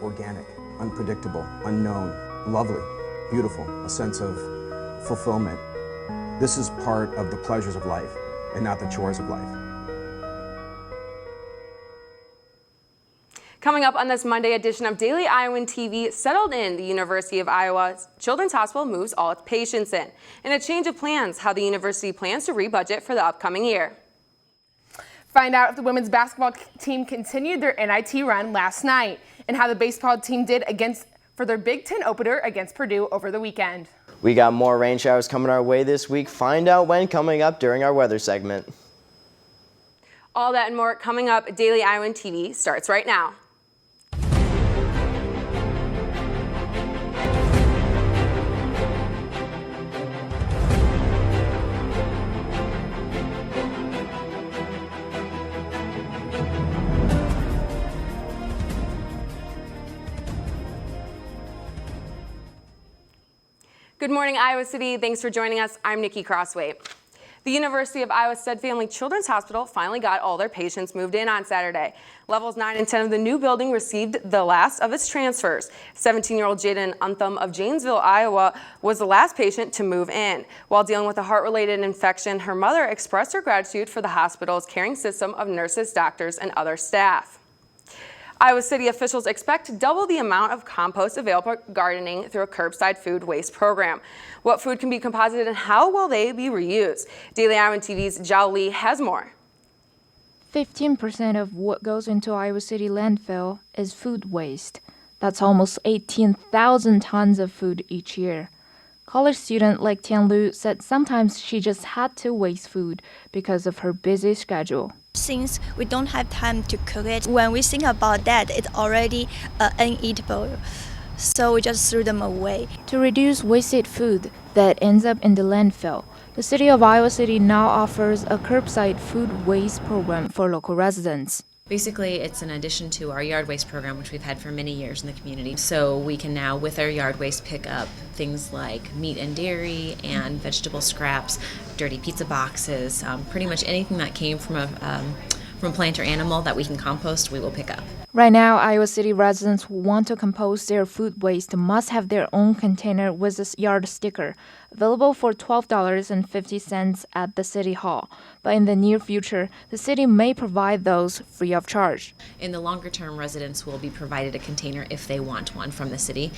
organic, unpredictable, unknown, lovely, beautiful, a sense of fulfillment. This is part of the pleasures of life and not the chores of life. Coming up on this Monday edition of Daily Iowan TV, settled in, the University of Iowa Children's Hospital moves all its patients in. And a change of plans, how the university plans to rebudget for the upcoming year. Find out if the women's basketball team continued their NIT run last night and how the baseball team did for their Big Ten opener against Purdue over the weekend. We got more rain showers coming our way this week. Find out when coming up during our weather segment. All that and more coming up. Daily Iowan TV starts right now. Good morning, Iowa City. Thanks for joining us. I'm Nikki Crossway. The University of Iowa Stead Family Children's Hospital finally got all their patients moved in on Saturday. Levels 9 and 10 of the new building received the last of its transfers. 17-year-old Jaden Untham of Janesville, Iowa, was the last patient to move in. While dealing with a heart-related infection, her mother expressed her gratitude for the hospital's caring system of nurses, doctors, and other staff. Iowa City officials expect to double the amount of compost available for gardening through a curbside food waste program. What food can be composted and how will they be reused? Daily Iowan TV's Zhao Li has more. 15% of what goes into Iowa City landfill is food waste. That's almost 18,000 tons of food each year. College student like Tian Lu said sometimes she just had to waste food because of her busy schedule. Since we don't have time to cook it, when we think about that, it's already uneatable. So we just threw them away. To reduce wasted food that ends up in the landfill, the city of Iowa City now offers a curbside food waste program for local residents. Basically, it's an addition to our yard waste program, which we've had for many years in the community. So we can now, with our yard waste, pick up things like meat and dairy and vegetable scraps, dirty pizza boxes, pretty much anything that came from a plant or animal that we can compost, we will pick up. Right now, Iowa City residents who want to compost their food waste must have their own container with a yard sticker, available for $12.50 at the City Hall. But in the near future, the city may provide those free of charge. In the longer term, residents will be provided a container if they want one from the city.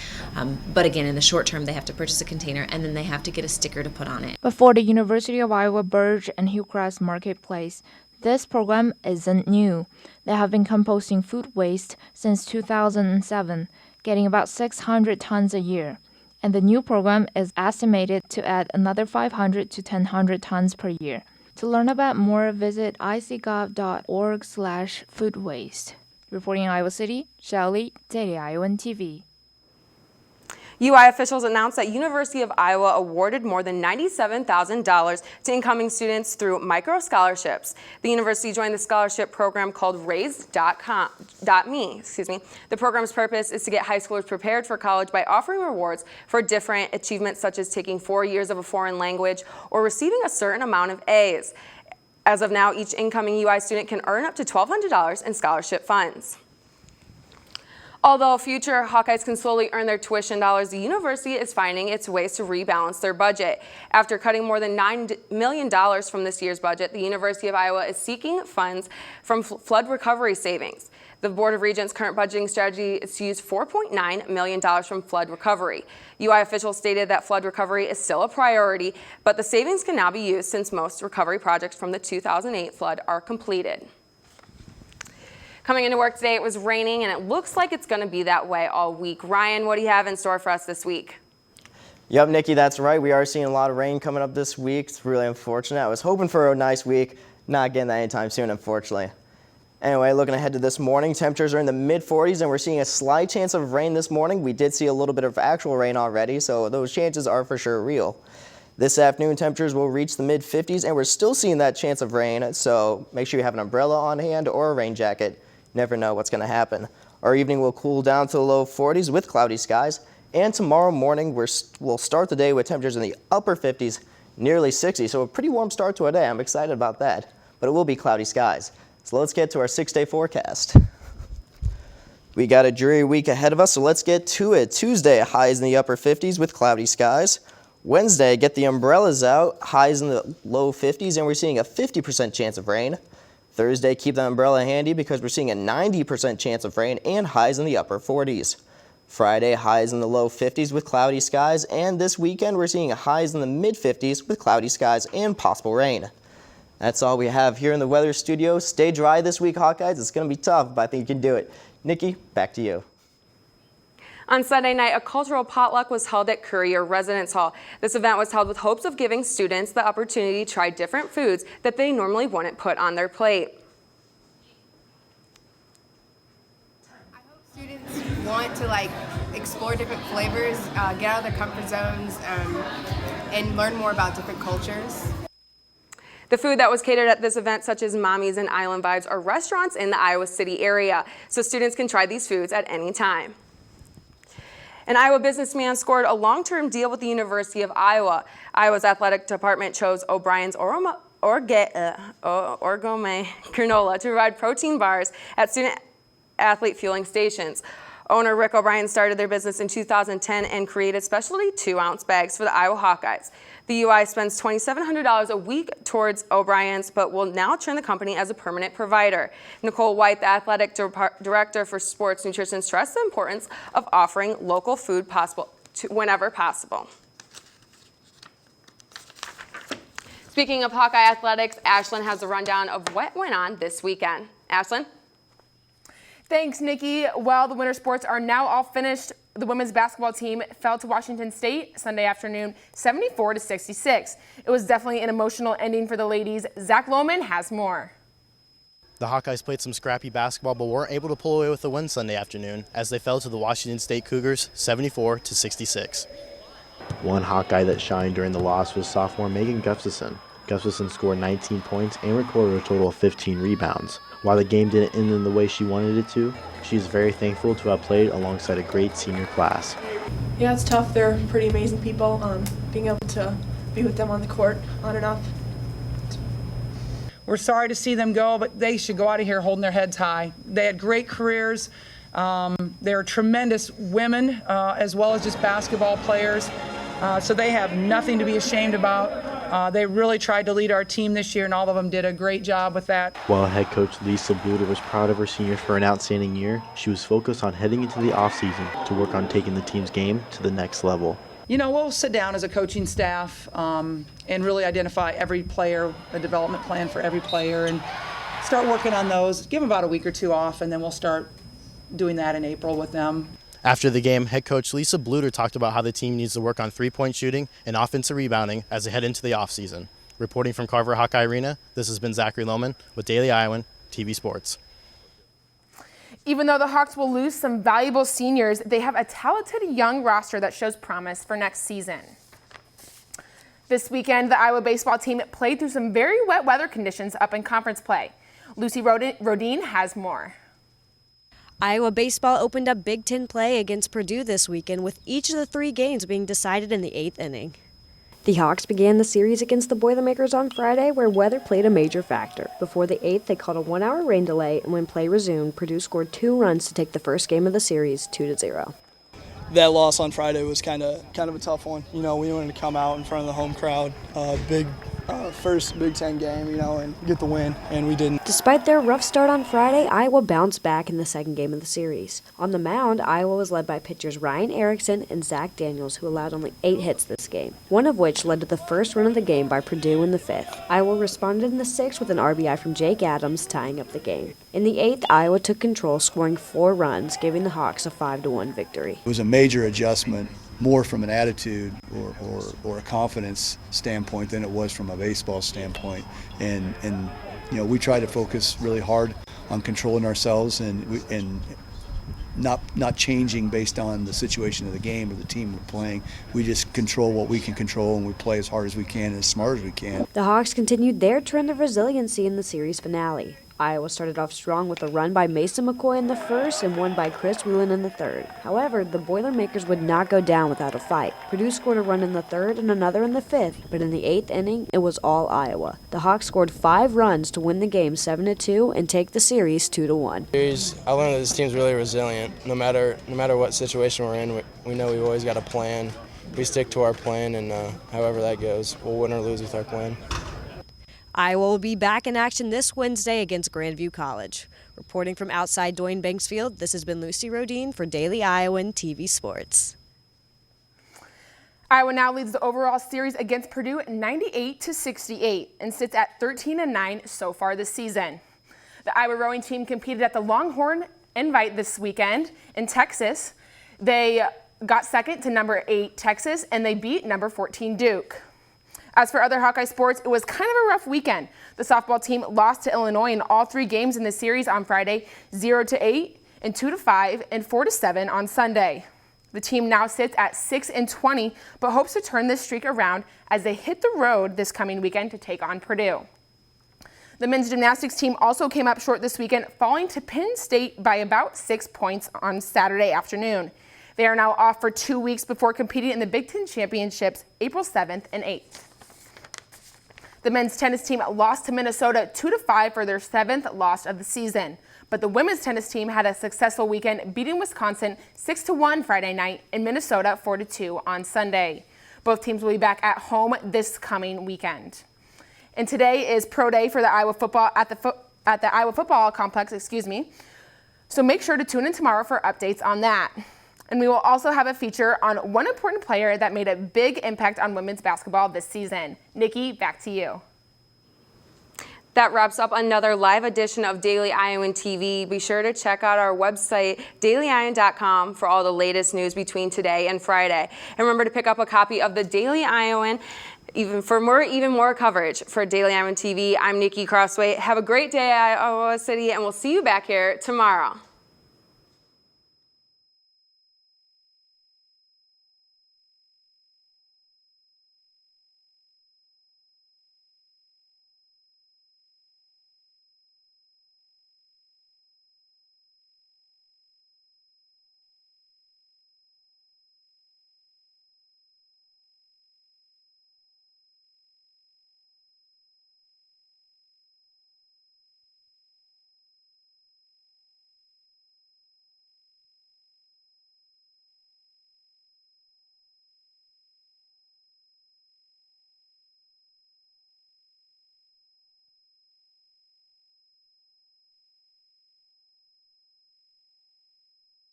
But again, in the short term, they have to purchase a container and then they have to get a sticker to put on it. But for the University of Iowa Burge and Hillcrest Marketplace, this program isn't new. They have been composting food waste since 2007, getting about 600 tons a year. And the new program is estimated to add another 500 to 1,000 tons per year. To learn about more, visit icgov.org/foodwaste. Reporting in Iowa City, Shelley, Daily Iowan TV. UI officials announced that University of Iowa awarded more than $97,000 to incoming students through micro scholarships. The university joined the scholarship program called Raise.me. The program's purpose is to get high schoolers prepared for college by offering rewards for different achievements such as taking 4 years of a foreign language or receiving a certain amount of A's. As of now, each incoming UI student can earn up to $1,200 in scholarship funds. Although future Hawkeyes can slowly earn their tuition dollars, the university is finding its ways to rebalance their budget. After cutting more than $9 million from this year's budget, the University of Iowa is seeking funds from flood recovery savings. The Board of Regents' current budgeting strategy is to use $4.9 million from flood recovery. UI officials stated that flood recovery is still a priority, but the savings can now be used since most recovery projects from the 2008 flood are completed. Coming into work today, it was raining, and it looks like it's going to be that way all week. Ryan, what do you have in store for us this week? Yep, Nikki, that's right. We are seeing a lot of rain coming up this week. It's really unfortunate. I was hoping for a nice week. Not getting that anytime soon, unfortunately. Anyway, looking ahead to this morning, temperatures are in the mid-40s, and we're seeing a slight chance of rain this morning. We did see a little bit of actual rain already, so those chances are for sure real. This afternoon, temperatures will reach the mid-50s, and we're still seeing that chance of rain, so make sure you have an umbrella on hand or a rain jacket. Never know what's going to happen. Our evening will cool down to the low 40s with cloudy skies. And tomorrow morning, we'll start the day with temperatures in the upper 50s, nearly 60. So a pretty warm start to our day. I'm excited about that. But it will be cloudy skies. So let's get to our 6-day forecast. We got a dreary week ahead of us, so let's get to it. Tuesday, highs in the upper 50s with cloudy skies. Wednesday, get the umbrellas out, highs in the low 50s, and we're seeing a 50% chance of rain. Thursday, keep the umbrella handy because we're seeing a 90% chance of rain and highs in the upper 40s. Friday, highs in the low 50s with cloudy skies, and this weekend we're seeing highs in the mid 50s with cloudy skies and possible rain. That's all we have here in the weather studio. Stay dry this week, Hawkeyes. It's going to be tough, but I think you can do it. Nikki, back to you. On Sunday night, a cultural potluck was held at Courier Residence Hall. This event was held with hopes of giving students the opportunity to try different foods that they normally wouldn't put on their plate. I hope students want to explore different flavors, get out of their comfort zones, and learn more about different cultures. The food that was catered at this event, such as Mommy's and Island Vibes, are restaurants in the Iowa City area, so students can try these foods at any time. An Iowa businessman scored a long-term deal with the University of Iowa. Iowa's athletic department chose O'Brien's Orgourmet granola to provide protein bars at student-athlete fueling stations. Owner Rick O'Brien started their business in 2010 and created specialty 2-ounce bags for the Iowa Hawkeyes. The UI spends $2,700 a week towards O'Brien's, but will now turn the company as a permanent provider. Nicole White, the athletic director for sports nutrition, stressed the importance of offering local food whenever possible. Speaking of Hawkeye athletics, Ashlyn has a rundown of what went on this weekend. Ashlyn? Thanks, Nikki. Well, the winter sports are now all finished. The women's basketball team fell to Washington State Sunday afternoon, 74-66. It was definitely an emotional ending for the ladies. Zach Lohman has more. The Hawkeyes played some scrappy basketball, but weren't able to pull away with the win Sunday afternoon as they fell to the Washington State Cougars, 74-66. One Hawkeye that shined during the loss was sophomore Megan Gustafson. Gustafson scored 19 points and recorded a total of 15 rebounds. While the game didn't end in the way she wanted it to, she is very thankful to have played alongside a great senior class. Yeah, it's tough. They're pretty amazing people. Being able to be with them on the court on and off. We're sorry to see them go, but they should go out of here holding their heads high. They had great careers. They're tremendous women as well as just basketball players. So they have nothing to be ashamed about. They really tried to lead our team this year, and all of them did a great job with that. While head coach Lisa Bluter was proud of her seniors for an outstanding year, she was focused on heading into the offseason to work on taking the team's game to the next level. You know, we'll sit down as a coaching staff and really identify every player, a development plan for every player, and start working on those. Give them about a week or two off, and then we'll start doing that in April with them. After the game, head coach Lisa Bluter talked about how the team needs to work on three-point shooting and offensive rebounding as they head into the offseason. Reporting from Carver Hawkeye Arena, this has been Zachary Lohman with Daily Iowan TV Sports. Even though the Hawks will lose some valuable seniors, they have a talented young roster that shows promise for next season. This weekend, the Iowa baseball team played through some very wet weather conditions up in conference play. Lucy Rodine has more. Iowa baseball opened up Big Ten play against Purdue this weekend, with each of the 3 games being decided in the 8th inning. The Hawks began the series against the Boilermakers on Friday, where weather played a major factor. Before the 8th, they called a 1-hour rain delay, and when play resumed, Purdue scored 2 runs to take the first game of the series 2-0. That loss on Friday was kind of a tough one. You know, we wanted to come out in front of the home crowd, first Big Ten game, and get the win, and we didn't. Despite their rough start on Friday, Iowa bounced back in the second game of the series. On the mound, Iowa was led by pitchers Ryan Erickson and Zach Daniels, who allowed only 8 hits this game, one of which led to the first run of the game by Purdue in the 5th. Iowa responded in the 6th with an RBI from Jake Adams, tying up the game. In the 8th, Iowa took control, scoring 4 runs, giving the Hawks a 5-1 victory. It was a major adjustment, more from an attitude or a confidence standpoint than it was from a baseball standpoint. And we try to focus really hard on controlling ourselves and not changing based on the situation of the game or the team we're playing. We just control what we can control, and we play as hard as we can and as smart as we can. The Hawks continued their trend of resiliency in the series finale. Iowa started off strong with a run by Mason McCoy in the first and one by Chris Whelan in the third. However, the Boilermakers would not go down without a fight. Purdue scored a run in the third and another in the fifth, but in the 8th inning, it was all Iowa. The Hawks scored 5 runs to win the game 7-2 and take the series 2-1. I learned that this team's really resilient. No matter what situation we're in, we know we've always got a plan. We stick to our plan, and however that goes, we'll win or lose with our plan. Iowa will be back in action this Wednesday against Grandview College. Reporting from outside Doyne Banksfield, this has been Lucy Rodine for Daily Iowan TV Sports. Iowa now leads the overall series against Purdue 98-68 and sits at 13-9 so far this season. The Iowa rowing team competed at the Longhorn Invite this weekend in Texas. They got second to number 8 Texas, and they beat number 14 Duke. As for other Hawkeye sports, it was kind of a rough weekend. The softball team lost to Illinois in all 3 games in the series on Friday, 0-8 and 2-5 and 4-7 on Sunday. The team now sits at 6-20, but hopes to turn this streak around as they hit the road this coming weekend to take on Purdue. The men's gymnastics team also came up short this weekend, falling to Penn State by about 6 points on Saturday afternoon. They are now off for 2 weeks before competing in the Big Ten Championships April 7th and 8th. The men's tennis team lost to Minnesota 2-5 for their 7th loss of the season. But the women's tennis team had a successful weekend, beating Wisconsin 6-1 Friday night and Minnesota 4-2 on Sunday. Both teams will be back at home this coming weekend. And today is pro day for the Iowa football at the Iowa football complex, So make sure to tune in tomorrow for updates on that. And we will also have a feature on one important player that made a big impact on women's basketball this season. Nikki, back to you. That wraps up another live edition of Daily Iowan TV. Be sure to check out our website, dailyiowan.com, for all the latest news between today and Friday. And remember to pick up a copy of the Daily Iowan even more coverage. For Daily Iowan TV, I'm Nikki Crossway. Have a great day, Iowa City, and we'll see you back here tomorrow.